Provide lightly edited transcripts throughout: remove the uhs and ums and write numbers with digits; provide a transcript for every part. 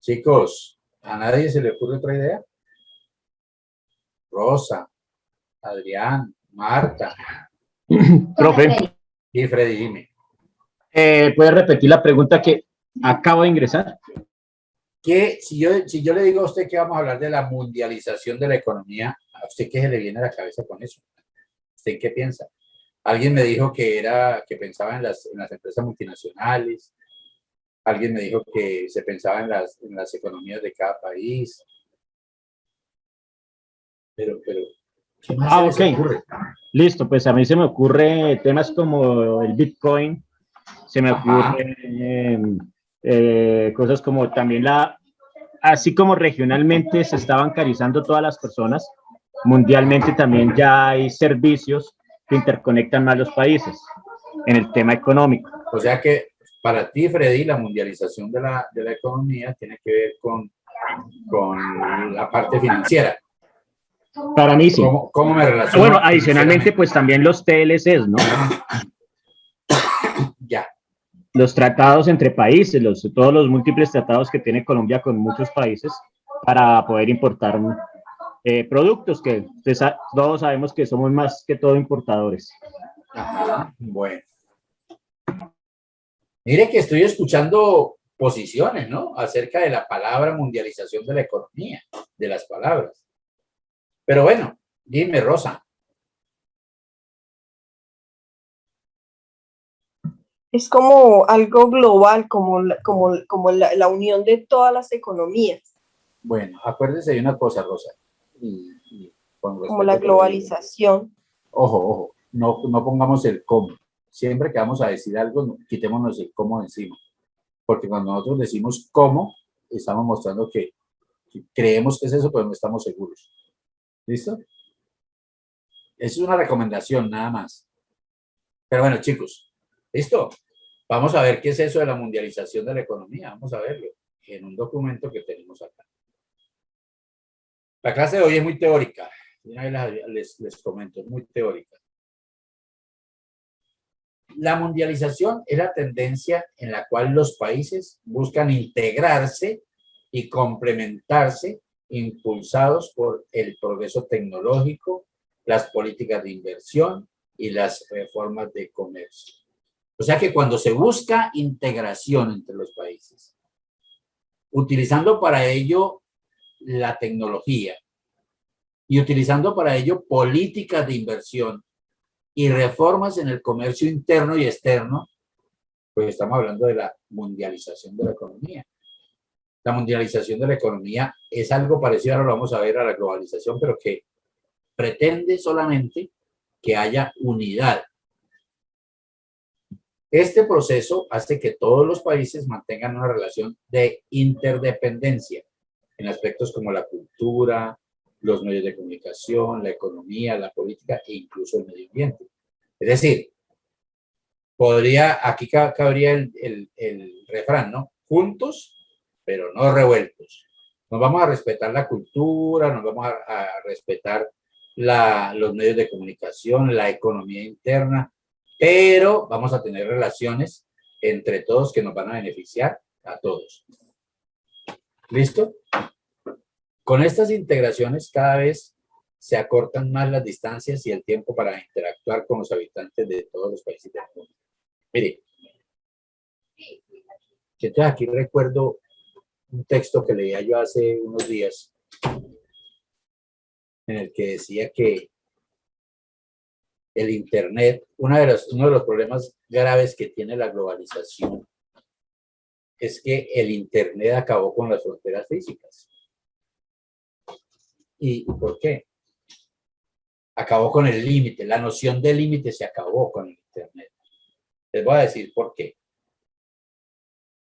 Chicos, ¿a nadie se le ocurre otra idea? Rosa, Adrián, Marta Profe, y Freddy, dime. ¿puede repetir la pregunta que acabo de ingresar? ¿Qué, si yo le digo a usted que vamos a hablar de la mundialización de la economía, ¿a usted qué se le viene a la cabeza con eso? ¿Usted qué piensa? Alguien me dijo que pensaba en las empresas multinacionales, alguien me dijo que se pensaba en las economías de cada país, pero ¿qué más se les Ok, ocurre? listo, pues a mí se me ocurre temas como el Bitcoin, se me Ajá, ocurre cosas como también así como regionalmente se está bancarizando todas las personas, mundialmente ajá. también ya hay servicios que interconectan más los países en el tema económico. O sea que para ti, Freddy, la mundialización de la economía tiene que ver con la parte financiera. Para mí sí. ¿Cómo me Bueno, relaciono adicionalmente, financieramente? pues también los TLCs, ¿no? Ya. Los tratados entre países, todos los múltiples tratados que tiene Colombia con muchos países para poder importar productos que todos sabemos que somos más que todo importadores. Ajá. Bueno. Mire que estoy escuchando posiciones, ¿no? Acerca de la palabra mundialización de la economía, de las palabras. Pero bueno, dime, Rosa. Es como algo global, como la unión de todas las economías, Bueno, acuérdese de una cosa, Rosa, y con como la respeto te lo digo. globalización. Ojo, no pongamos el cómo. Siempre que vamos a decir algo, quitémonos el cómo de encima. Porque cuando nosotros decimos cómo, estamos mostrando que creemos que es eso, pero no estamos seguros. ¿Listo? Es una recomendación nada más. Pero bueno, chicos, ¿listo? Vamos a ver qué es eso de la mundialización de la economía. Vamos a verlo en un documento que tenemos acá. La clase de hoy es muy teórica. Les comento, es muy teórica. La mundialización es la tendencia en la cual los países buscan integrarse y complementarse, impulsados por el progreso tecnológico, las políticas de inversión y las reformas de comercio. O sea que cuando se busca integración entre los países, utilizando para ello la tecnología y utilizando para ello políticas de inversión y reformas en el comercio interno y externo, pues estamos hablando de la mundialización de la economía. La mundialización de la economía es algo parecido, ahora lo vamos a ver, a la globalización, pero que pretende solamente que haya unidad. Este proceso hace que todos los países mantengan una relación de interdependencia en aspectos como la cultura, los medios de comunicación, la economía, la política e incluso el medio ambiente. Es decir, aquí cabría el refrán, ¿no? Juntos, pero no revueltos. Nos vamos a respetar la cultura, nos vamos a respetar los medios de comunicación, la economía interna, pero vamos a tener relaciones entre todos que nos van a beneficiar a todos. ¿Listo? Con estas integraciones cada vez se acortan más las distancias y el tiempo para interactuar con los habitantes de todos los países del mundo. Mire, entonces aquí recuerdo un texto que leía yo hace unos días en el que decía que el Internet, uno de los problemas graves que tiene la globalización es que el Internet acabó con las fronteras físicas. ¿Y por qué? Acabó con el límite, la noción de límite se acabó con el Internet. Les voy a decir por qué.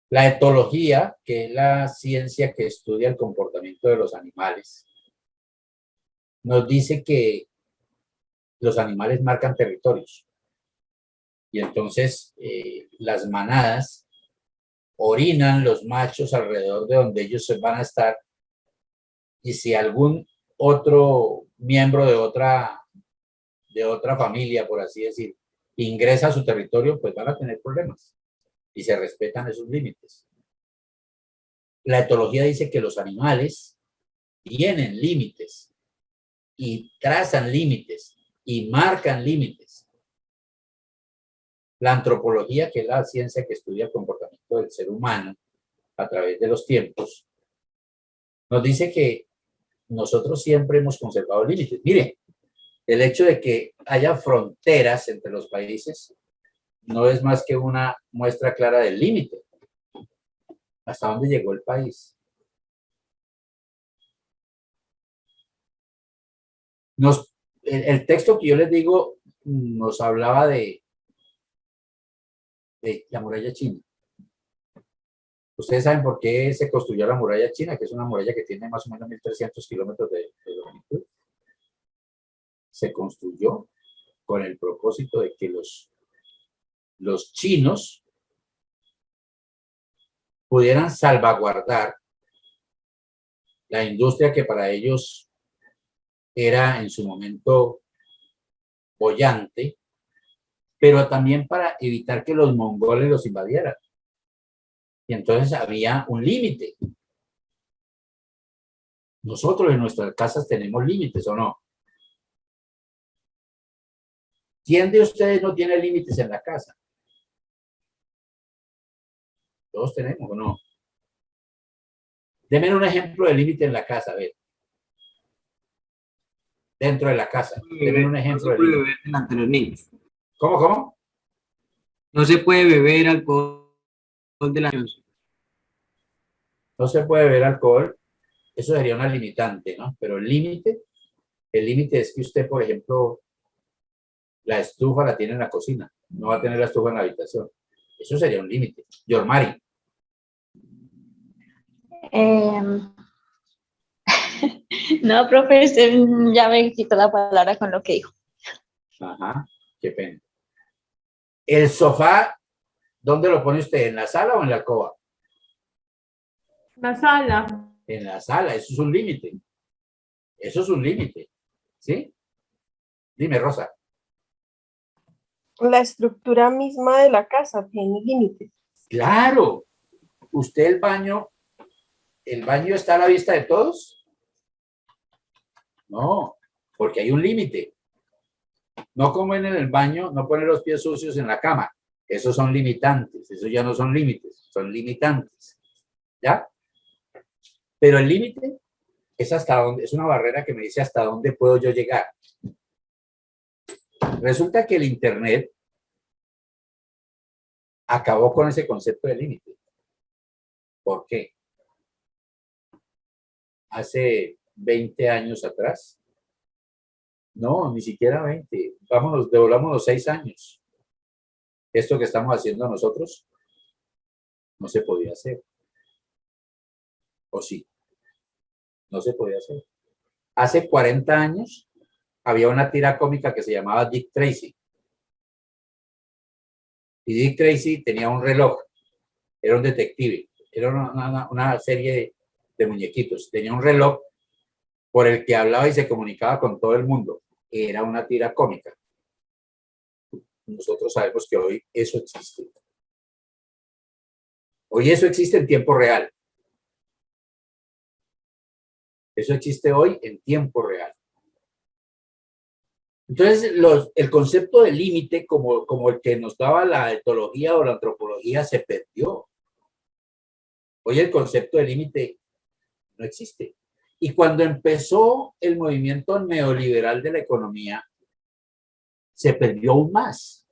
La etología, que es la ciencia que estudia el comportamiento de los animales, nos dice que los animales marcan territorios. Y entonces las manadas orinan los machos alrededor de donde ellos van a estar. Y si algún otro miembro de otra familia, por así decir, ingresa a su territorio, pues van a tener problemas. Y se respetan esos límites. La etología dice que los animales tienen límites y trazan límites y marcan límites. La antropología, que es la ciencia que estudia el comportamiento del ser humano a través de los tiempos, nos dice que nosotros siempre hemos conservado límites. Mire, el hecho de que haya fronteras entre los países no es más que una muestra clara del límite. ¿Hasta dónde llegó el país? El texto que yo les digo nos hablaba de la muralla china. Ustedes saben por qué se construyó la muralla china, que es una muralla que tiene más o menos 1.300 kilómetros de longitud. Se construyó con el propósito de que los chinos pudieran salvaguardar la industria que para ellos era en su momento boyante, pero también para evitar que los mongoles los invadieran. Y entonces había un límite. Nosotros en nuestras casas tenemos límites, ¿o no? ¿Quién de ustedes no tiene límites en la casa? Todos tenemos, ¿o no? Denme un ejemplo de límite en la casa, a ver. Dentro de la casa. Denme un ejemplo no se de puede límite. beber delante de los niños. ¿Cómo? No se puede beber alcohol de la niños. No se puede beber alcohol. Eso sería una limitante, ¿no? Pero el límite es que usted, por ejemplo, la estufa la tiene en la cocina. No va a tener la estufa en la habitación. Eso sería un límite. Yormari. No, profe, usted ya me quitó la palabra con lo que dijo. Ajá, qué pena. El sofá, ¿dónde lo pone usted? ¿En la sala o en la alcoba? La sala. En la sala, eso es un límite. Eso es un límite. ¿Sí? Dime, Rosa. La estructura misma de la casa tiene límites. Claro. ¿Usted el baño está a la vista de todos? No, porque hay un límite. No como en el baño, no poner los pies sucios en la cama. Esos son limitantes. Esos ya no son límites, son limitantes. ¿Ya? Pero el límite es hasta dónde, es una barrera que me dice hasta dónde puedo yo llegar. Resulta que el Internet acabó con ese concepto de límite. ¿Por qué? Hace 20 años atrás. No, ni siquiera 20. Devolvamos los 6 años. Esto que estamos haciendo nosotros no se podía hacer. ¿O sí? No se podía hacer. Hace 40 años había una tira cómica que se llamaba Dick Tracy. Y Dick Tracy tenía un reloj. Era un detective. Era una serie de muñequitos. Tenía un reloj por el que hablaba y se comunicaba con todo el mundo. Era una tira cómica. Nosotros sabemos que hoy eso existe. Hoy eso existe en tiempo real. Eso existe hoy en tiempo real. Entonces, el concepto de límite, como el que nos daba la etología o la antropología, se perdió. Hoy el concepto de límite no existe. Y cuando empezó el movimiento neoliberal de la economía, se perdió aún más.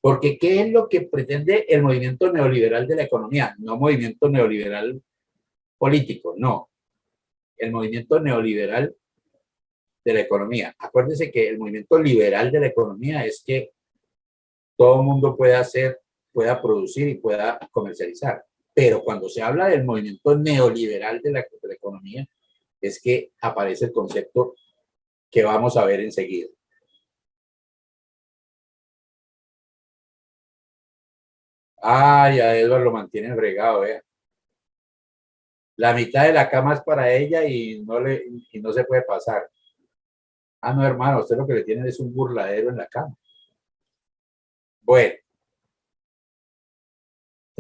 Porque ¿qué es lo que pretende el movimiento neoliberal de la economía? No movimiento neoliberal político, no. El movimiento neoliberal de la economía. Acuérdense que el movimiento liberal de la economía es que todo el mundo pueda producir y pueda comercializar. Pero cuando se habla del movimiento neoliberal de la economía, es que aparece el concepto que vamos a ver enseguida. Ay, a Edward lo mantiene fregado, ¿eh? La mitad de la cama es para ella y no se puede pasar. Ah, no, hermano, usted lo que le tiene es un burladero en la cama. Bueno.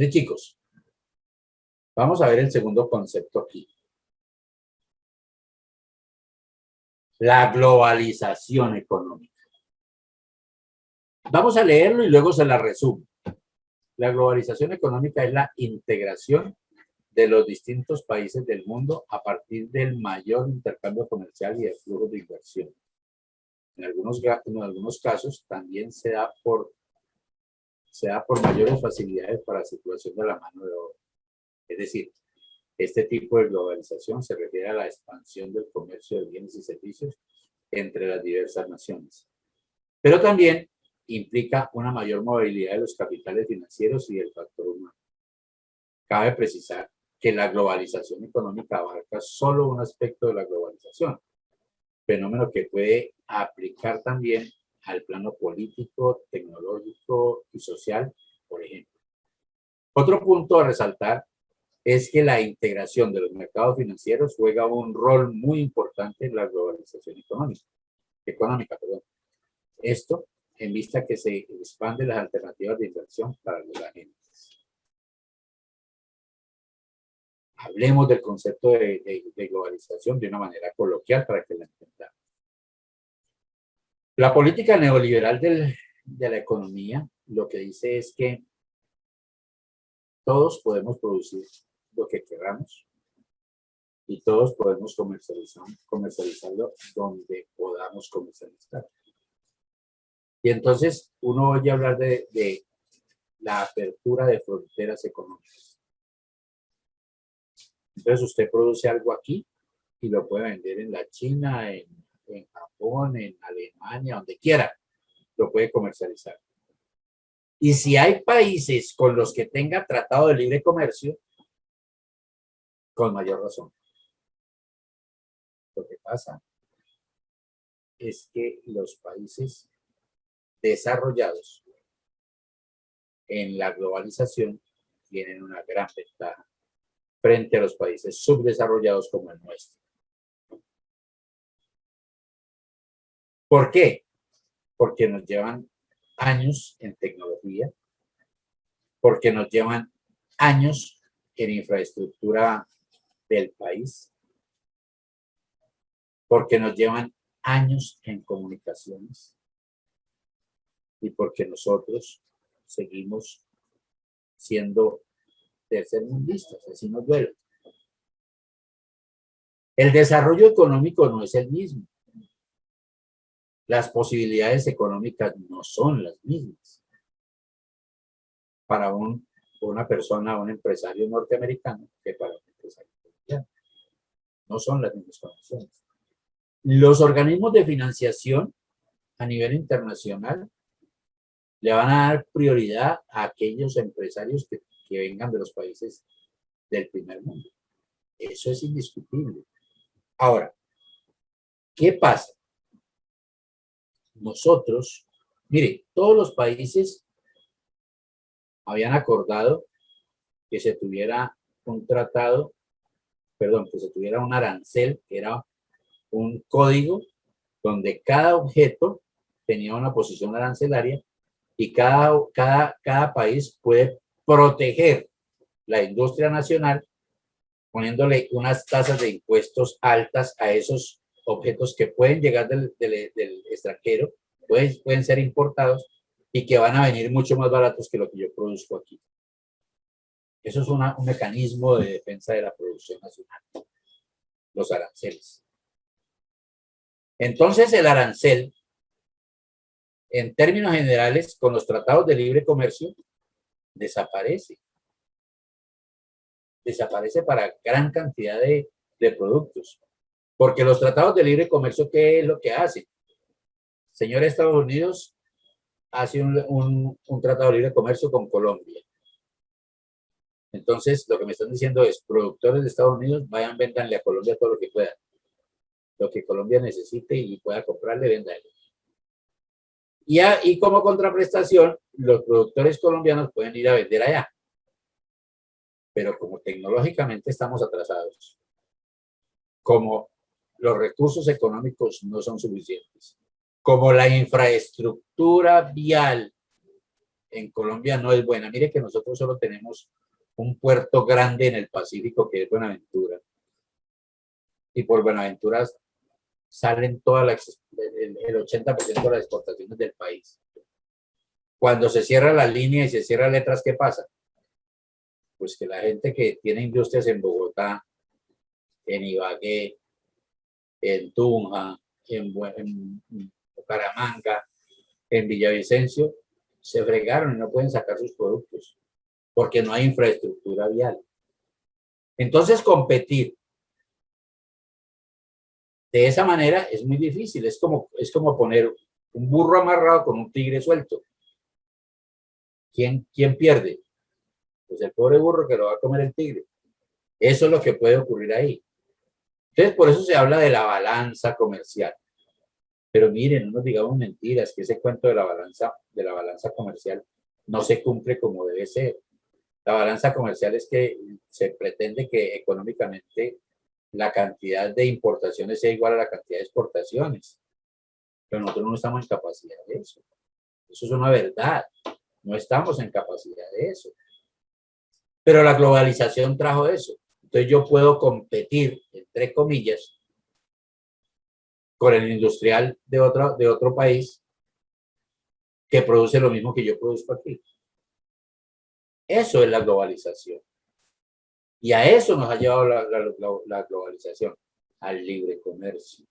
Chicos, Vamos a ver el segundo concepto aquí. La globalización económica. Vamos a leerlo y luego se la resumo. La globalización económica es la integración de los distintos países del mundo a partir del mayor intercambio comercial y de flujo de inversión. En algunos casos también se da por mayores facilidades para la circulación de la mano de obra. Es decir, este tipo de globalización se refiere a la expansión del comercio de bienes y servicios entre las diversas naciones. Pero también implica una mayor movilidad de los capitales financieros y del factor humano. Cabe precisar que la globalización económica abarca solo un aspecto de la globalización, fenómeno que puede aplicar también al plano político, tecnológico y social, por ejemplo. Otro punto a resaltar es que la integración de los mercados financieros juega un rol muy importante en la globalización económica. Esto en vista que se expanden las alternativas de inversión para los agentes. Hablemos del concepto de globalización de una manera coloquial para que la entendamos. La política neoliberal de la economía lo que dice es que todos podemos producir lo que queramos y todos podemos comercializarlo donde podamos comercializar. Y entonces uno oye hablar de la apertura de fronteras económicas. Entonces usted produce algo aquí y lo puede vender en la China, en Japón, en Alemania, donde quiera, lo puede comercializar. Y si hay países con los que tenga tratado de libre comercio, con mayor razón. Lo que pasa es que los países desarrollados en la globalización tienen una gran ventaja frente a los países subdesarrollados como el nuestro. ¿Por qué? Porque nos llevan años en tecnología, porque nos llevan años en infraestructura del país, porque nos llevan años en comunicaciones y porque nosotros seguimos siendo tercermundistas, así nos duele. El desarrollo económico no es el mismo. Las posibilidades económicas no son las mismas. Para una persona, un empresario norteamericano que para un empresario colombiano. No son las mismas condiciones. Los organismos de financiación a nivel internacional le van a dar prioridad a aquellos empresarios que vengan de los países del primer mundo. Eso es indiscutible. Ahora, ¿qué pasa? Nosotros, mire, todos los países habían acordado que se tuviera un tratado, perdón, que se tuviera un arancel, que era un código donde cada objeto tenía una posición arancelaria y cada país puede proteger la industria nacional poniéndole unas tasas de impuestos altas a esos objetos que pueden llegar del extranjero, pueden ser importados y que van a venir mucho más baratos que lo que yo produzco aquí. Eso es un mecanismo de defensa de la producción nacional, los aranceles. Entonces el arancel, en términos generales, con los tratados de libre comercio, desaparece. Desaparece para gran cantidad de productos. Porque los tratados de libre comercio, ¿qué es lo que hacen? Señor Estados Unidos hace un tratado de libre comercio con Colombia. Entonces, lo que me están diciendo es, productores de Estados Unidos, vayan, véndanle a Colombia todo lo que puedan. Lo que Colombia necesite y pueda comprarle, véndanle. Y como contraprestación, los productores colombianos pueden ir a vender allá. Pero como tecnológicamente estamos atrasados, como los recursos económicos no son suficientes, como la infraestructura vial en Colombia no es buena. Mire que nosotros solo tenemos un puerto grande en el Pacífico que es Buenaventura. Y por Buenaventura salen el 80% de las exportaciones del país. Cuando se cierra la línea y se cierran letras, ¿qué pasa? Pues que la gente que tiene industrias en Bogotá, en Ibagué, en Tunja, en Bucaramanga, en Villavicencio, se fregaron y no pueden sacar sus productos porque no hay infraestructura vial. Entonces, competir de esa manera es muy difícil. Es como poner un burro amarrado con un tigre suelto. ¿Quién pierde? Pues el pobre burro que lo va a comer el tigre. Eso es lo que puede ocurrir ahí. Entonces, por eso se habla de la balanza comercial. Pero miren, no nos digamos mentiras, que ese cuento de la balanza comercial no se cumple como debe ser. La balanza comercial es que se pretende que económicamente la cantidad de importaciones sea igual a la cantidad de exportaciones. Pero nosotros no estamos en capacidad de eso. Eso es una verdad. No estamos en capacidad de eso. Pero la globalización trajo eso. Entonces yo puedo competir, entre comillas, con el industrial de otro país que produce lo mismo que yo produzco aquí. Eso es la globalización. Y a eso nos ha llevado la globalización, al libre comercio.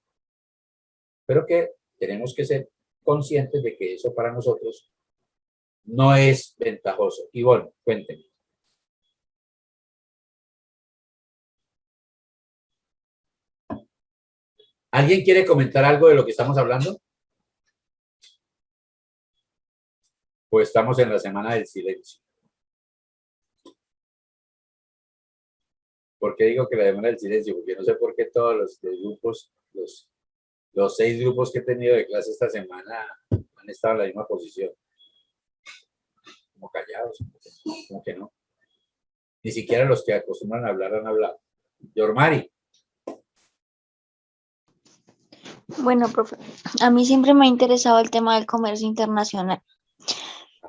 Pero que tenemos que ser conscientes de que eso para nosotros no es ventajoso. Ivonne, cuéntenme. ¿Alguien quiere comentar algo de lo que estamos hablando? Pues estamos en la semana del silencio. ¿Por qué digo que la semana del silencio? Porque no sé por qué todos los grupos, los 6 grupos que he tenido de clase esta semana han estado en la misma posición. Como callados, como que no. Ni siquiera los que acostumbran a hablar han hablado. Yormari. Bueno, profe, a mí siempre me ha interesado el tema del comercio internacional,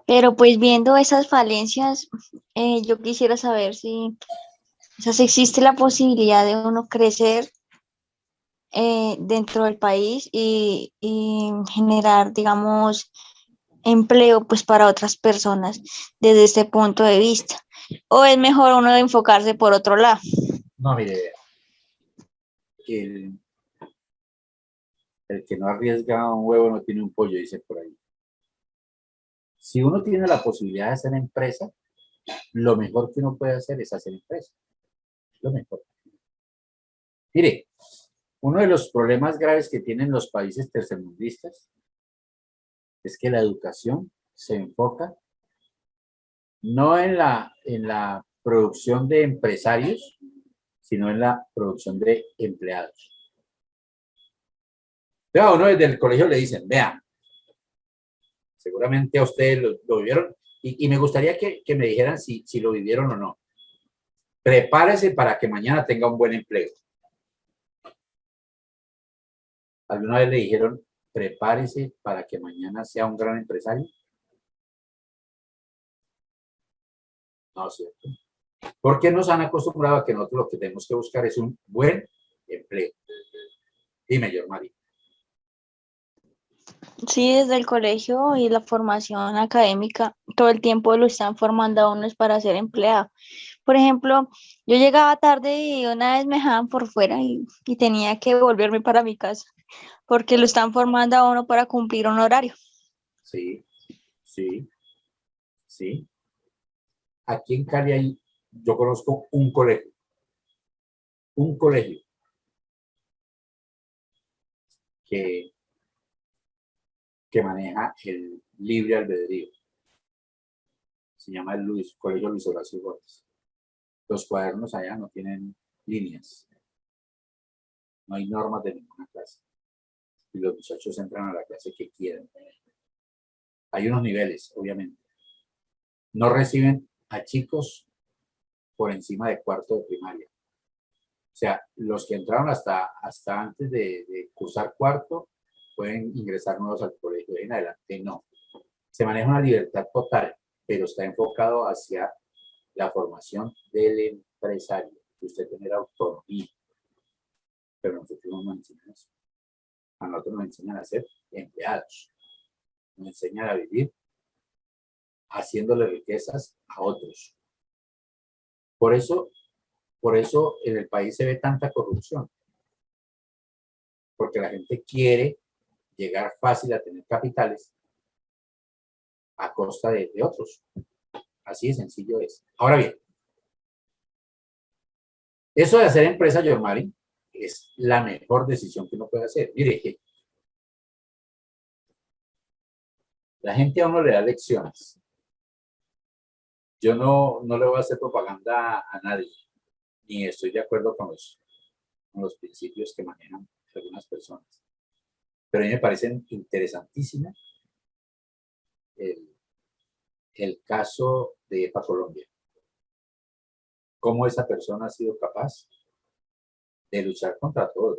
pero pues viendo esas falencias, yo quisiera saber si existe la posibilidad de uno crecer dentro del país y generar, digamos, empleo pues para otras personas desde este punto de vista. ¿O es mejor uno enfocarse por otro lado? No, mire, el que no arriesga un huevo no tiene un pollo, dice por ahí. Si uno tiene la posibilidad de hacer empresa, lo mejor que uno puede hacer es hacer empresa. Lo mejor. Mire, uno de los problemas graves que tienen los países tercermundistas es que la educación se enfoca no en la producción de empresarios, sino en la producción de empleados. Entonces a uno desde el colegio le dicen, vean, seguramente a ustedes lo vivieron, y me gustaría que me dijeran si lo vivieron o no. Prepárese para que mañana tenga un buen empleo. ¿Alguna vez le dijeron, prepárese para que mañana sea un gran empresario? No, ¿cierto? Porque nos han acostumbrado a que nosotros lo que tenemos que buscar es un buen empleo. Dime, Yormari. Sí, desde el colegio y la formación académica, todo el tiempo lo están formando a uno es para ser empleado. Por ejemplo, yo llegaba tarde y una vez me dejaban por fuera y tenía que volverme para mi casa, porque lo están formando a uno para cumplir un horario. Sí, sí, sí. Aquí en Cali yo conozco un colegio que maneja el libre albedrío. Se llama el Colegio Luis Horacio Gómez. Los cuadernos allá no tienen líneas. No hay normas de ninguna clase. Y los muchachos entran a la clase que quieran. Hay unos niveles, obviamente. No reciben a chicos por encima de cuarto de primaria. O sea, los que entraron hasta antes de cursar cuarto pueden ingresar nuevos al colegio. De en adelante no. Se maneja una libertad total, pero está enfocado hacia la formación del empresario, de usted tener autonomía. Pero nosotros no nos enseñan eso. A nosotros nos enseñan a ser empleados. Nos enseñan a vivir haciéndole riquezas a otros. Por eso en el país se ve tanta corrupción. Porque la gente quiere llegar fácil a tener capitales a costa de otros. Así de sencillo es. Ahora bien, eso de hacer empresa, Yormari, es la mejor decisión que uno puede hacer. Mire, la gente a uno le da lecciones. Yo no le voy a hacer propaganda a nadie, ni estoy de acuerdo con los principios que manejan algunas personas. Pero a mí me parecen interesantísimos el caso de EPA Colombia. Cómo esa persona ha sido capaz de luchar contra todo.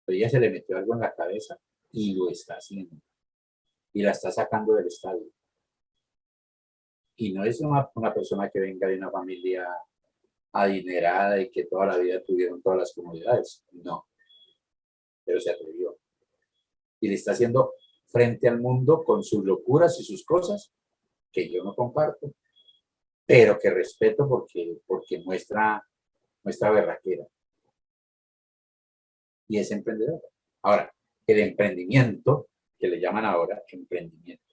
Pero ella se le metió algo en la cabeza y lo está haciendo. Y la está sacando del estadio. Y no es una persona que venga de una familia adinerada y que toda la vida tuvieron todas las comodidades. No. Pero se atrevió. Y le está haciendo frente al mundo con sus locuras y sus cosas que yo no comparto, pero que respeto porque muestra berraquera. Y es emprendedor. Ahora, el emprendimiento, que le llaman ahora emprendimiento,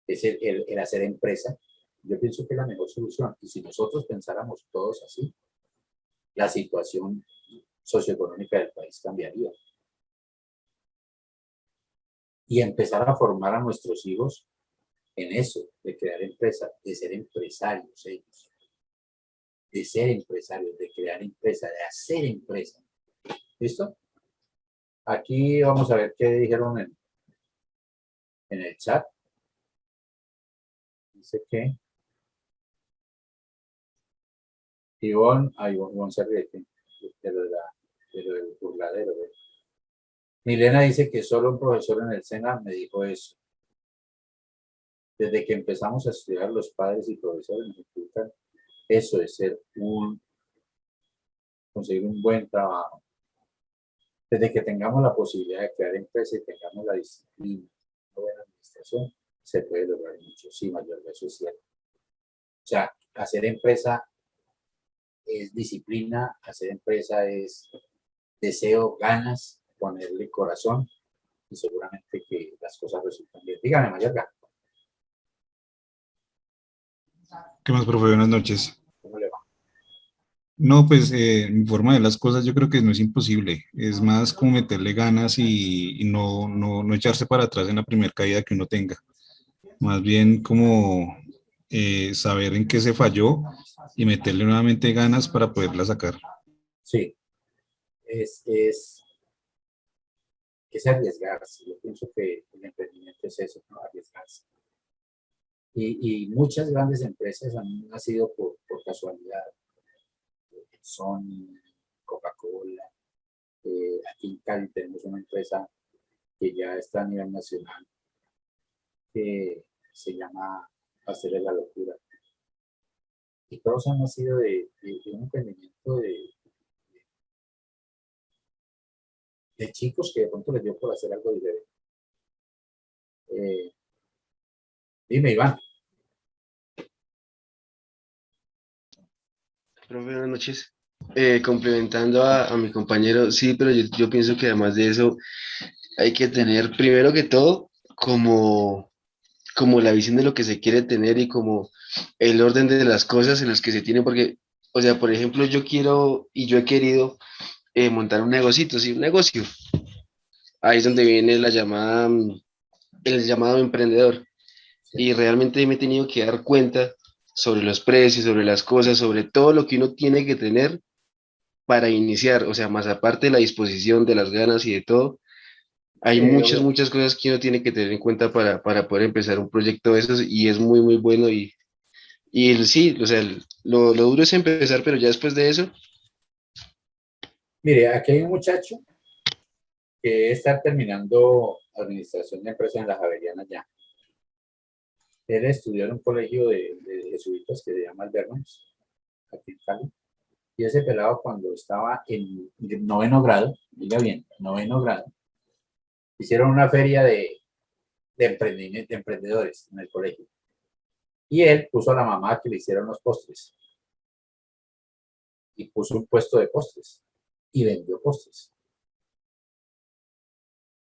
es el hacer empresa. Yo pienso que es la mejor solución. Y si nosotros pensáramos todos así, la situación socioeconómica del país cambiaría. Y empezar a formar a nuestros hijos en eso, de crear empresas, de ser empresarios ellos, de ser empresarios, de crear empresas, de hacer empresas. ¿Listo? Aquí vamos a ver qué dijeron en el chat. Dice que Ivonne se ríe de lo del burladero. Milena dice que solo un profesor en el SENA me dijo eso. Desde que empezamos a estudiar, los padres y profesores nos explican eso de conseguir un buen trabajo. Desde que tengamos la posibilidad de crear empresas y tengamos la disciplina, una buena administración, se puede lograr mucho. Sí, mayor, eso es cierto. O sea, hacer empresa es disciplina, hacer empresa es deseo, ganas, ponerle corazón y seguramente que las cosas resultan bien. Dígame, Mayorga. ¿Qué más, profe? Buenas noches. ¿Cómo le va? No, pues mi forma de las cosas yo creo que no es imposible. Es más como meterle ganas y no echarse para atrás en la primera caída que uno tenga. Más bien como saber en qué se falló y meterle nuevamente ganas para poderla sacar. Sí, es arriesgarse. Yo pienso que el emprendimiento es eso, ¿no? Arriesgarse. Y muchas grandes empresas han nacido por casualidad. Sony, Coca-Cola. Aquí en Cali tenemos una empresa que ya está a nivel nacional, que se llama Pasteles La Locura. Y todos han nacido de un emprendimiento de chicos que de pronto les dio por hacer algo diferente. Dime, Iván. Profe, buenas noches. Complementando a mi compañero, sí, pero yo pienso que además de eso hay que tener primero que todo como la visión de lo que se quiere tener y como el orden de las cosas en las que se tiene, porque, o sea, por ejemplo, yo quiero y yo he querido montar un negocito, sí, un negocio. Ahí es donde viene la llamada, el llamado emprendedor. Y realmente me he tenido que dar cuenta sobre los precios, sobre las cosas, sobre todo lo que uno tiene que tener para iniciar, o sea, más aparte de la disposición, de las ganas y de todo, hay Sí, muchas cosas que uno tiene que tener en cuenta para poder empezar un proyecto de esos y es muy bueno sí, o sea, lo duro es empezar, pero ya después de eso, mire, aquí hay un muchacho que está terminando administración de empresas en la Javeriana ya. Él estudió en un colegio de jesuitas que se llama Albernos, aquí en Cali. Y ese pelado cuando estaba en noveno grado, diga bien, noveno grado, hicieron una feria de emprendedores en el colegio. Y él puso a la mamá que le hicieron los postres. Y puso un puesto de postres. Y vendió postres.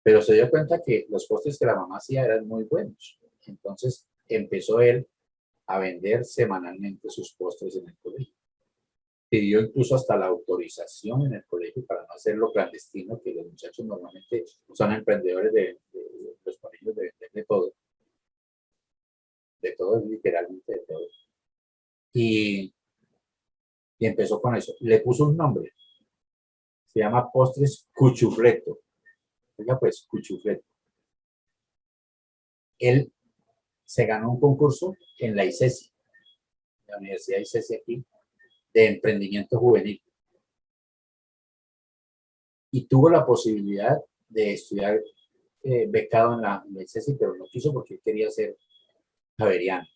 Pero se dio cuenta que los postres que la mamá hacía eran muy buenos. Entonces empezó él a vender semanalmente sus postres en el colegio. Pidió incluso hasta la autorización en el colegio para no hacerlo clandestino, que los muchachos normalmente son emprendedores de los colegios de vender de todo, literalmente de todo. Y empezó con eso. Le puso un nombre. Se llama Postres Cuchufleto. Oiga, pues, Cuchufleto. Él se ganó un concurso en la ICESI, la Universidad ICESI aquí, de emprendimiento juvenil. Y tuvo la posibilidad de estudiar becado en la ICESI, pero no quiso porque él quería ser javeriano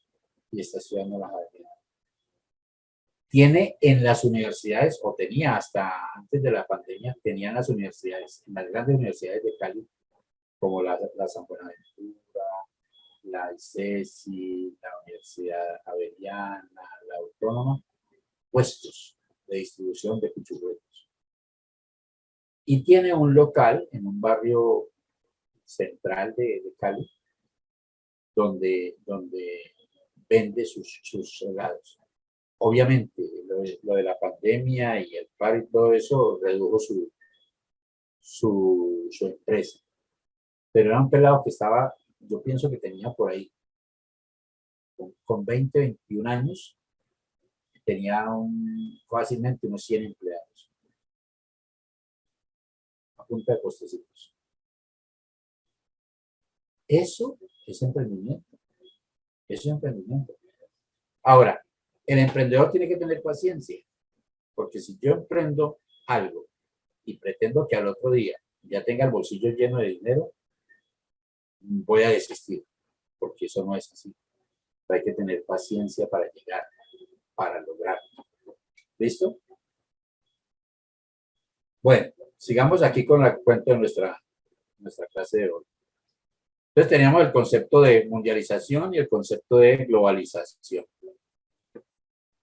y está estudiando la Javeriana. Tiene en las universidades, o tenía hasta antes de la pandemia, tenía en las universidades, en las grandes universidades de Cali, como la San Buenaventura, la ICESI, la Universidad Javeriana, la Autónoma, puestos de distribución de cuchufletos. Y tiene un local en un barrio central de Cali, donde vende sus helados. Obviamente, lo de la pandemia y el paro y todo eso redujo su empresa. Pero era un pelado que estaba, yo pienso que tenía por ahí, con 20, 21 años, tenía fácilmente unos 100 empleados. A punta de postecitos. Eso es emprendimiento. Eso es emprendimiento. Ahora, el emprendedor tiene que tener paciencia, porque si yo emprendo algo y pretendo que al otro día ya tenga el bolsillo lleno de dinero, voy a desistir, porque eso no es así. Hay que tener paciencia para llegar, para lograrlo. ¿Listo? Bueno, sigamos aquí con el cuento de nuestra clase de hoy. Entonces teníamos el concepto de mundialización y el concepto de globalización.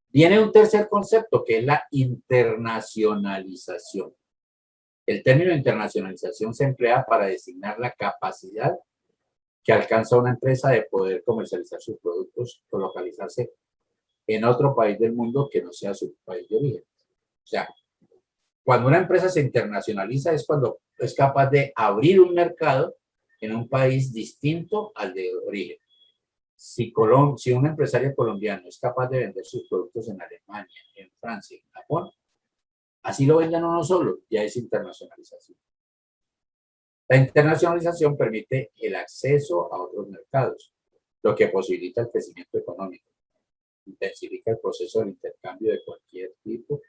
Viene un tercer concepto que es la internacionalización. El término internacionalización se emplea para designar la capacidad que alcanza una empresa de poder comercializar sus productos o localizarse en otro país del mundo que no sea su país de origen. O sea, cuando una empresa se internacionaliza es cuando es capaz de abrir un mercado en un país distinto al de origen. Si un empresario colombiano es capaz de vender sus productos en Alemania, en Francia, en Japón, así lo vendan uno solo, ya es internacionalización. La internacionalización permite el acceso a otros mercados, lo que posibilita el crecimiento económico, intensifica el proceso del intercambio de cualquier tipo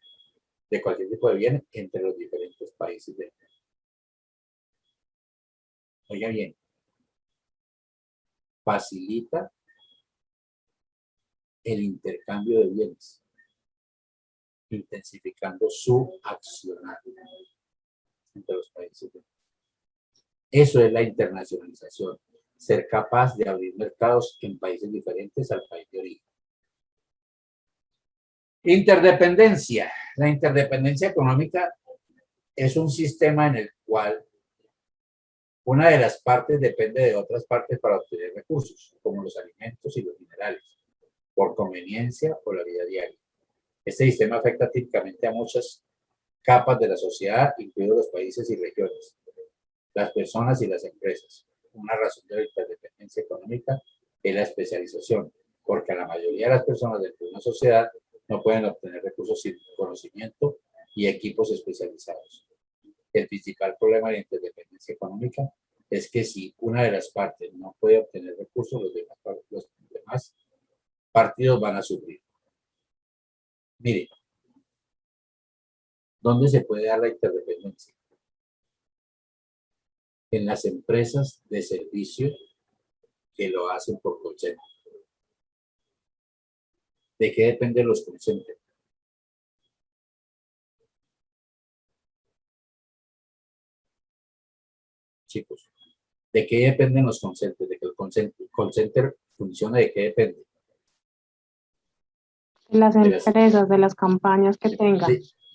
de bienes entre los diferentes países del mundo. Oiga bien, facilita el intercambio de bienes, intensificando su accionar entre los países del mundo. Eso es la internacionalización, ser capaz de abrir mercados en países diferentes al país de origen. Interdependencia. La interdependencia económica es un sistema en el cual una de las partes depende de otras partes para obtener recursos, como los alimentos y los minerales, por conveniencia o la vida diaria. Este sistema afecta típicamente a muchas capas de la sociedad, incluidos los países y regiones, las personas y las empresas. Una razón de la interdependencia económica es la especialización, porque a la mayoría de las personas dentro de una sociedad no pueden obtener recursos sin conocimiento y equipos especializados. El principal problema de la interdependencia económica es que si una de las partes no puede obtener recursos, los demás partidos van a sufrir. Mire, ¿dónde se puede dar la interdependencia? En las empresas de servicio que lo hacen por call center. ¿De qué dependen los call centers? Chicos, ¿de qué dependen los call centers? De que el call center funcione, ¿de qué depende? Las De las, empresas, de las campañas que tengan.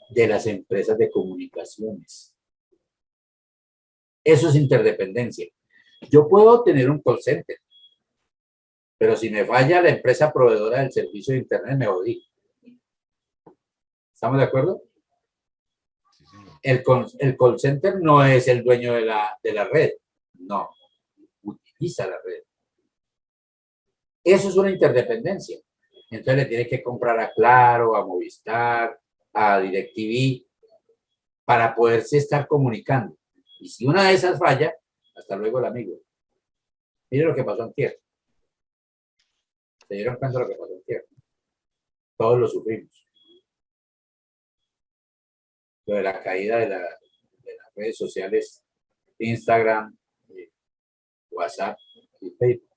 de las empresas de comunicaciones. Eso es interdependencia. Yo puedo tener un call center, pero si me falla la empresa proveedora del servicio de Internet, me jodí. ¿Estamos de acuerdo? El call center no es el dueño de la red. No, utiliza la red. Eso es una interdependencia. Entonces le tiene que comprar a Claro, a Movistar, a DirecTV, para poderse estar comunicando. Y si una de esas falla, hasta luego el amigo. Mire lo que pasó antier. ¿Se dieron cuenta de lo que pasó antier? Todos lo sufrimos. Lo de la caída de las redes sociales, Instagram, WhatsApp y Facebook.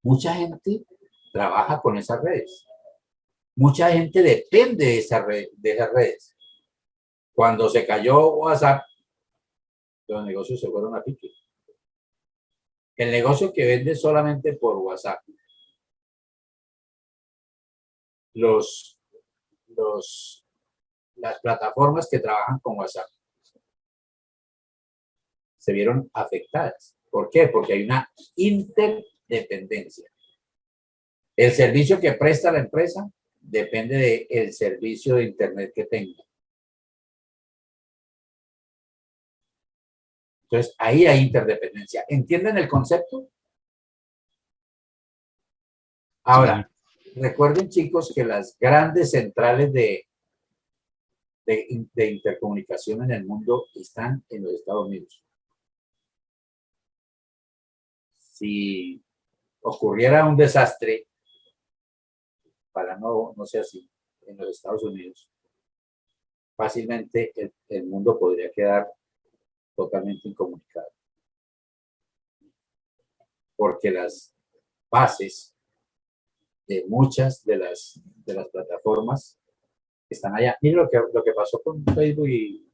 Mucha gente trabaja con esas redes. Mucha gente depende de esas redes. Cuando se cayó WhatsApp, los negocios se fueron a pique. El negocio que vende solamente por WhatsApp, las plataformas que trabajan con WhatsApp se vieron afectadas. ¿Por qué? Porque hay una interdependencia. El servicio que presta la empresa depende del servicio de Internet que tenga. Entonces, ahí hay interdependencia. ¿Entienden el concepto? Ahora, recuerden, chicos, que las grandes centrales de intercomunicación en el mundo están en los Estados Unidos. Si ocurriera un desastre, para no ser así, en los Estados Unidos, fácilmente el mundo podría quedar totalmente incomunicado. Porque las bases de muchas de las plataformas están allá. Miren lo que pasó con Facebook y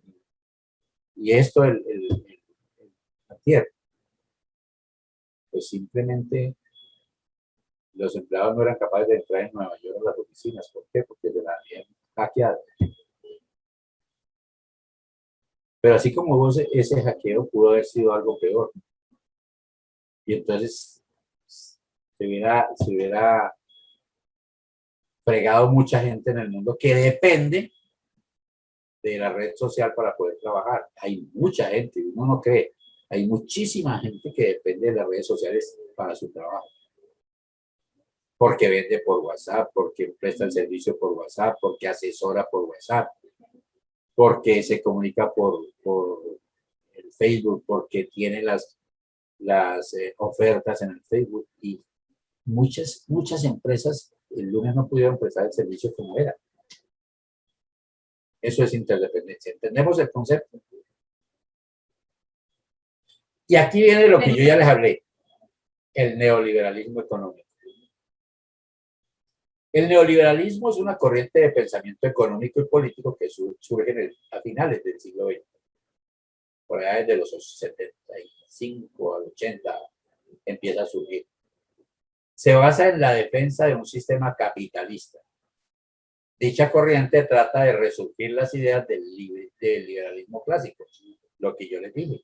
esto antier. Pues simplemente los empleados no eran capaces de entrar en Nueva York a las oficinas. ¿Por qué? Porque se la habían hackeado. Pero así como hubo ese hackeo, pudo haber sido algo peor. Y entonces se hubiera fregado mucha gente en el mundo que depende de la red social para poder trabajar. Hay mucha gente, uno no cree, hay muchísima gente que depende de las redes sociales para su trabajo. Porque vende por WhatsApp, porque presta el servicio por WhatsApp, porque asesora por WhatsApp, porque se comunica por el Facebook, porque tiene las ofertas en el Facebook. Y muchas empresas el lunes no pudieron prestar el servicio como era. Eso es interdependencia. ¿Entendemos el concepto? Y aquí viene lo que yo ya les hablé, el neoliberalismo económico. El neoliberalismo es una corriente de pensamiento económico y político que surge a finales del siglo XX. Por allá desde los 75 al 80 empieza a surgir. Se basa en la defensa de un sistema capitalista. Dicha corriente trata de resurgir las ideas del liberalismo clásico, lo que yo les dije.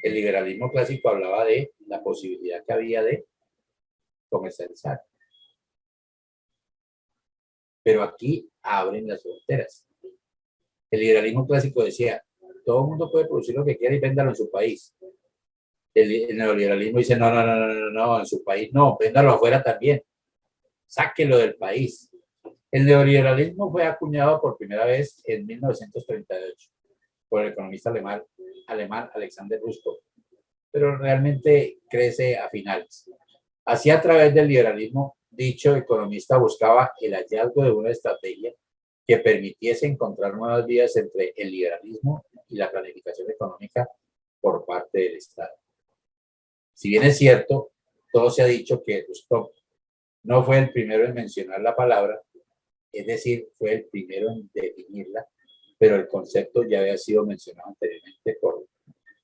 El liberalismo clásico hablaba de la posibilidad que había de comercializar. Pero aquí abren las fronteras. El liberalismo clásico decía, todo el mundo puede producir lo que quiera y véndalo en su país. El neoliberalismo dice, no, en su país no, véndalo afuera también. Sáquelo del país. El neoliberalismo fue acuñado por primera vez en 1938 por el economista alemán Alexander Rusko, pero realmente crece a finales. Así, a través del liberalismo, dicho economista buscaba el hallazgo de una estrategia que permitiese encontrar nuevas vías entre el liberalismo y la planificación económica por parte del Estado. Si bien es cierto, todo se ha dicho que Rusko no fue el primero en mencionar la palabra, es decir, fue el primero en definirla, pero el concepto ya había sido mencionado anteriormente por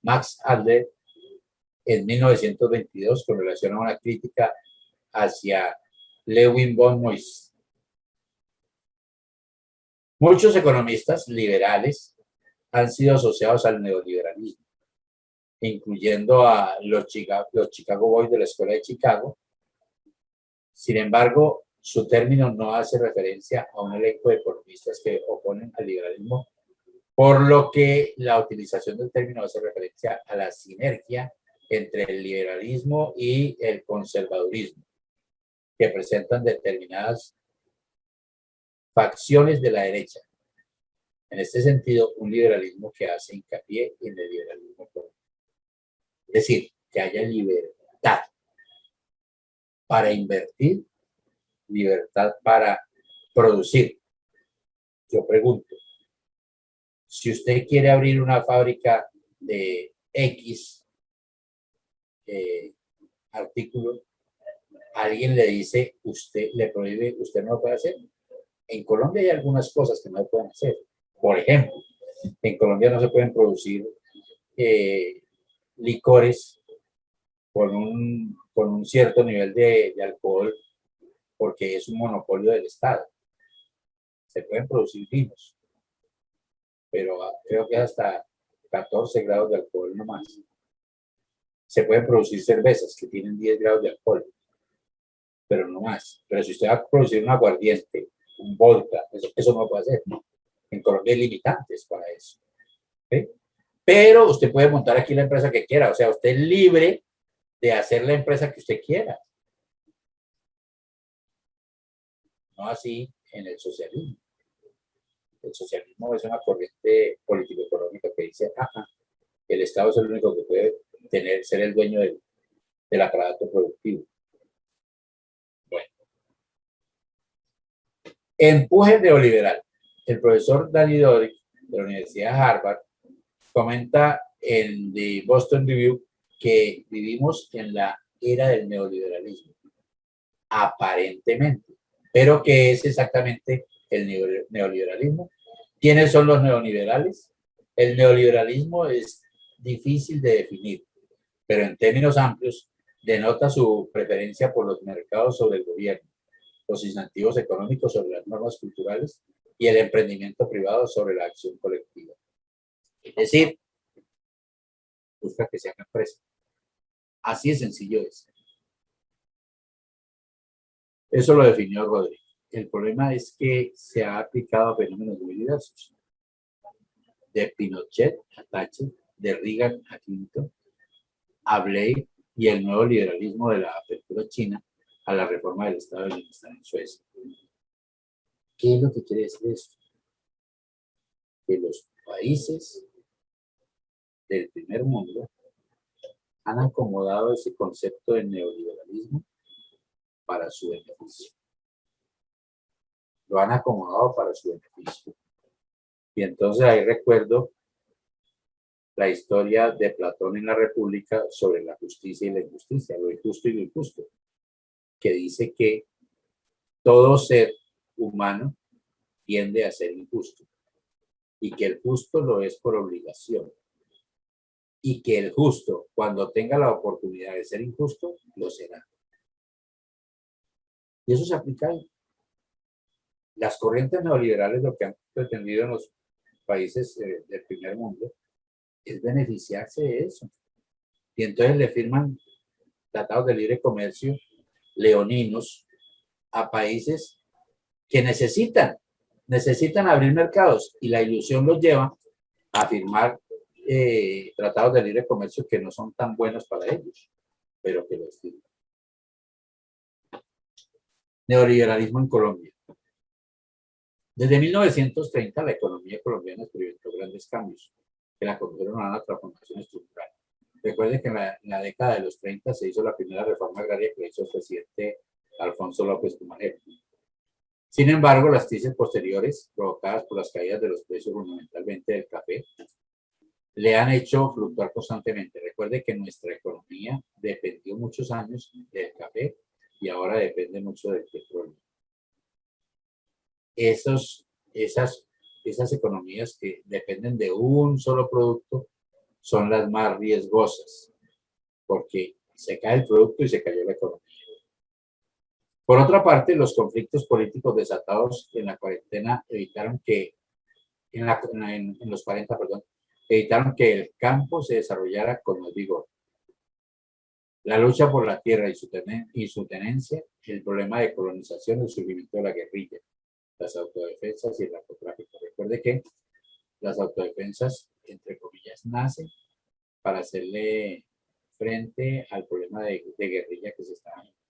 Max Adler en 1922 con relación a una crítica hacia Lewin von Moyse. Muchos economistas liberales han sido asociados al neoliberalismo, incluyendo a los Chicago Boys de la Escuela de Chicago. Sin embargo, su término no hace referencia a un elenco de economistas que oponen al liberalismo, por lo que la utilización del término hace referencia a la sinergia entre el liberalismo y el conservadurismo, que presentan determinadas facciones de la derecha. En este sentido, un liberalismo que hace hincapié en el liberalismo económico. Es decir, que haya libertad para invertir, libertad para producir. Yo pregunto, si usted quiere abrir una fábrica de X artículo, alguien le dice, usted le prohíbe, usted no lo puede hacer. En Colombia hay algunas cosas que no se pueden hacer. Por ejemplo, en Colombia no se pueden producir licores con un cierto nivel de alcohol porque es un monopolio del Estado. Se pueden producir vinos, pero creo que hasta 14 grados de alcohol no más. Se pueden producir cervezas que tienen 10 grados de alcohol, pero no más. Pero si usted va a producir un aguardiente, un vodka, eso no lo puede hacer. En Colombia hay limitantes para eso. ¿Sí? Pero usted puede montar aquí la empresa que quiera. O sea, usted es libre de hacer la empresa que usted quiera. No así en el socialismo. El socialismo es una corriente político-económica que dice, el Estado es el único que puede ser el dueño del aparato productivo. Bueno. Empuje neoliberal. El profesor Danny Dorick de la Universidad de Harvard comenta en The Boston Review que vivimos en la era del neoliberalismo, aparentemente. Pero ¿qué es exactamente el neoliberalismo? ¿Quiénes son los neoliberales? El neoliberalismo es difícil de definir, pero en términos amplios denota su preferencia por los mercados sobre el gobierno, los incentivos económicos sobre las normas culturales y el emprendimiento privado sobre la acción colectiva. Es decir, busca que sea una empresa. Así de sencillo es. Eso lo definió Rodríguez. El problema es que se ha aplicado a fenómenos muy diversos. De Pinochet a Thatcher, de Reagan a Clinton, a Blair y el nuevo liberalismo de la apertura china a la reforma del Estado del Bienestar en Suecia. ¿Qué es lo que quiere decir esto? Que los países del primer mundo han acomodado ese concepto de neoliberalismo para su beneficio. Lo han acomodado para su beneficio. Y entonces ahí recuerdo la historia de Platón en la República sobre la justicia y la injusticia, lo injusto y lo injusto, que dice que todo ser humano tiende a ser injusto y que el justo lo es por obligación y que el justo, cuando tenga la oportunidad de ser injusto, lo será. Y eso se aplica ahí. Las corrientes neoliberales lo que han pretendido en los países del primer mundo es beneficiarse de eso. Y entonces le firman tratados de libre comercio leoninos a países que necesitan abrir mercados y la ilusión los lleva a firmar tratados de libre comercio que no son tan buenos para ellos, pero que los firman. Neoliberalismo en Colombia. Desde 1930 la economía colombiana experimentó grandes cambios que la condujeron a una transformación estructural. Recuerden que en la década de los 30 se hizo la primera reforma agraria que hizo el presidente Alfonso López Pumarejo. Sin embargo, las crisis posteriores, provocadas por las caídas de los precios fundamentalmente del café, le han hecho fluctuar constantemente. Recuerde que nuestra economía dependió muchos años del café y ahora depende mucho del petróleo. Esas economías que dependen de un solo producto son las más riesgosas, porque se cae el producto y se cayó la economía. Por otra parte, los conflictos políticos desatados en la cuarentena evitaron que, en los 40, perdón, evitaron que el campo se desarrollara con más vigor. La lucha por la tierra y su tenencia, el problema de colonización, el surgimiento de la guerrilla, las autodefensas y el narcotráfico. Recuerde que las autodefensas, entre comillas, nacen para hacerle frente al problema de guerrilla que se estaba generando.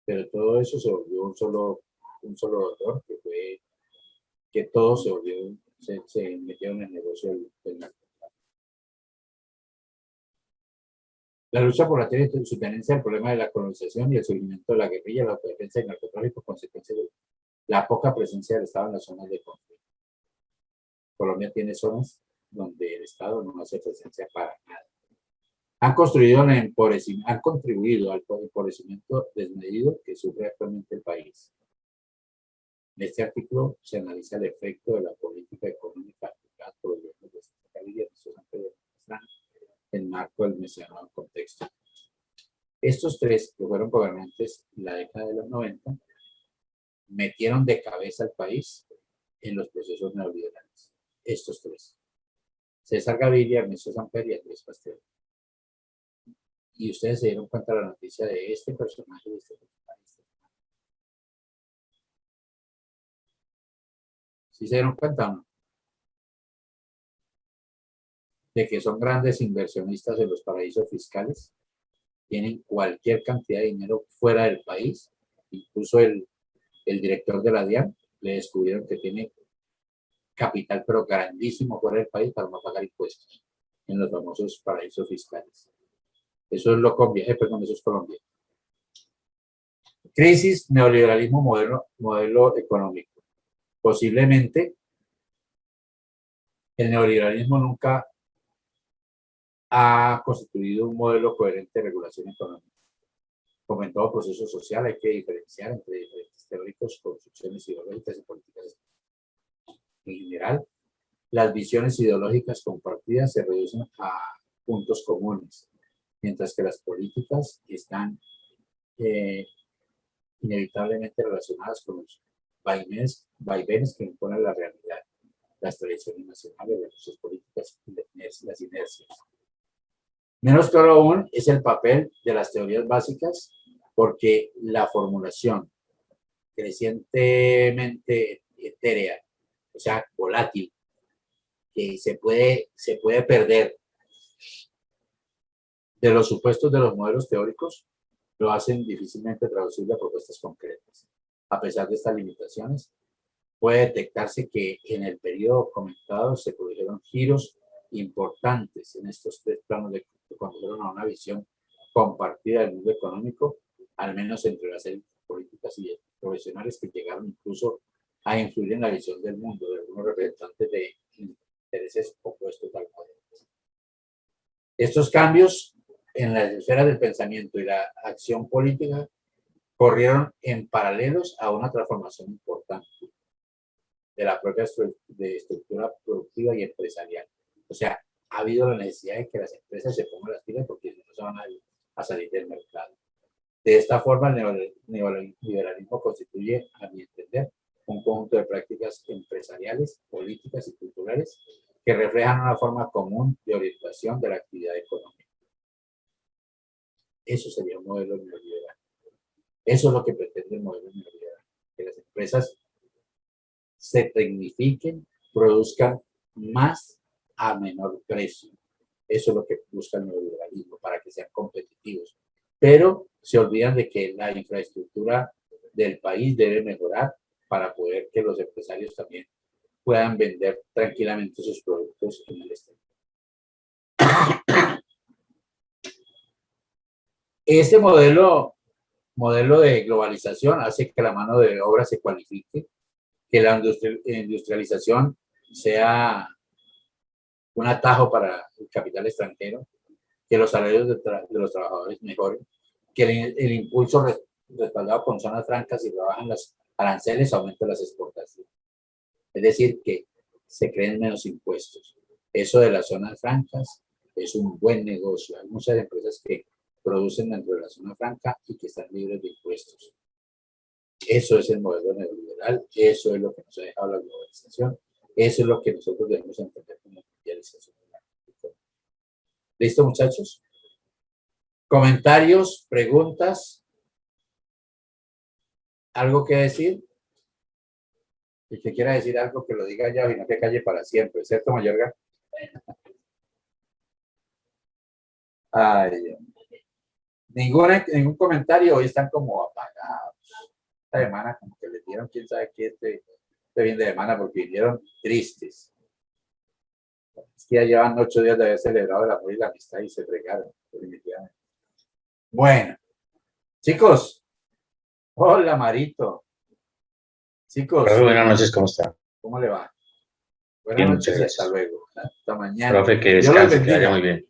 Pero todo eso se volvió un solo dolor, que fue que todos se metieron en el negocio del narcotráfico. La lucha por la tierra y su tenencia, el problema de la colonización y el surgimiento de la guerrilla, la autodefensa y el narcotráfico, consecuencia de la poca presencia del Estado en las zonas de conflicto. Colombia tiene zonas donde el Estado no hace presencia para nada. Han contribuido al empobrecimiento desmedido que sufre actualmente el país. En este artículo se analiza el efecto de la política económica aplicada por los gobiernos de Santa Gaviria y San Pedro en el marco del mencionado contexto. Estos tres, que fueron gobernantes en la década de los 90, metieron de cabeza al país en los procesos neoliberales. Estos tres: César Gaviria, Ernesto Samper y Andrés Pastel. Y ustedes se dieron cuenta de la noticia de este personaje y de este personaje. ¿Sí se dieron cuenta o no? De que son grandes inversionistas en los paraísos fiscales, tienen cualquier cantidad de dinero fuera del país. Incluso el director de la DIAN le descubrieron que tiene capital, pero grandísimo, fuera del país para no pagar impuestos en los famosos paraísos fiscales. Eso es eso es Colombia. Crisis, neoliberalismo, modelo económico. Posiblemente el neoliberalismo nunca ha constituido un modelo coherente de regulación económica. Como en todo proceso social, hay que diferenciar entre diferentes teóricos, construcciones ideológicas y políticas. En general, las visiones ideológicas compartidas se reducen a puntos comunes, mientras que las políticas están inevitablemente relacionadas con los vaivenes que imponen la realidad, las tradiciones nacionales, las luchas políticas y las inercias. Menos claro aún es el papel de las teorías básicas, porque la formulación crecientemente etérea, o sea, volátil, que se puede perder de los supuestos de los modelos teóricos, lo hacen difícilmente traducible a propuestas concretas. A pesar de estas limitaciones, puede detectarse que en el periodo comentado se produjeron giros importantes en estos tres planos de condujeron a una visión compartida del mundo económico, al menos entre las élites políticas y profesionales, que llegaron incluso a influir en la visión del mundo de algunos representantes de intereses opuestos al poder. Estos cambios en la esfera del pensamiento y la acción política corrieron en paralelos a una transformación importante de la propia estructura productiva y empresarial. O sea, ha habido la necesidad de que las empresas se pongan las pilas, porque si no se van a salir del mercado. De esta forma, el neoliberalismo constituye, a mi entender, un conjunto de prácticas empresariales, políticas y culturales que reflejan una forma común de orientación de la actividad económica. Eso sería un modelo neoliberal. Eso es lo que pretende el modelo neoliberal, que las empresas se tecnifiquen, produzcan más a menor precio. Eso es lo que busca el neoliberalismo, para que sean competitivos. Pero se olvidan de que la infraestructura del país debe mejorar para poder que los empresarios también puedan vender tranquilamente sus productos en el exterior. Este modelo de globalización hace que la mano de obra se cualifique, que la industrialización sea un atajo para el capital extranjero, que los salarios de los trabajadores mejoren, que el impulso respaldado con zonas francas y rebajan los aranceles, aumentan las exportaciones. Es decir, que se creen menos impuestos. Eso de las zonas francas es un buen negocio. Hay muchas empresas que producen dentro de la zona franca y que están libres de impuestos. Eso es el modelo neoliberal, eso es lo que nos ha dejado la globalización, eso es lo que nosotros debemos entender como mundialización. ¿Listo, muchachos? ¿Comentarios, preguntas? ¿Algo que decir? El que quiera decir algo que lo diga ya y no que calle para siempre, ¿cierto, Mayorga? Ay, ningún comentario, hoy están como apagados. Esta semana como que les dieron quién sabe qué este fin de semana porque vinieron tristes. Es que ya llevan 8 días de haber celebrado el amor y la amistad y se fregaron, definitivamente. Bueno, chicos, hola Marito. Chicos, Profe, buenas noches, ¿cómo está? ¿cómo le va? Buenas Bien, noches muchas y hasta gracias. luego. Hasta mañana. Profe, que Dios los descanse, que vaya bendiga. muy bien.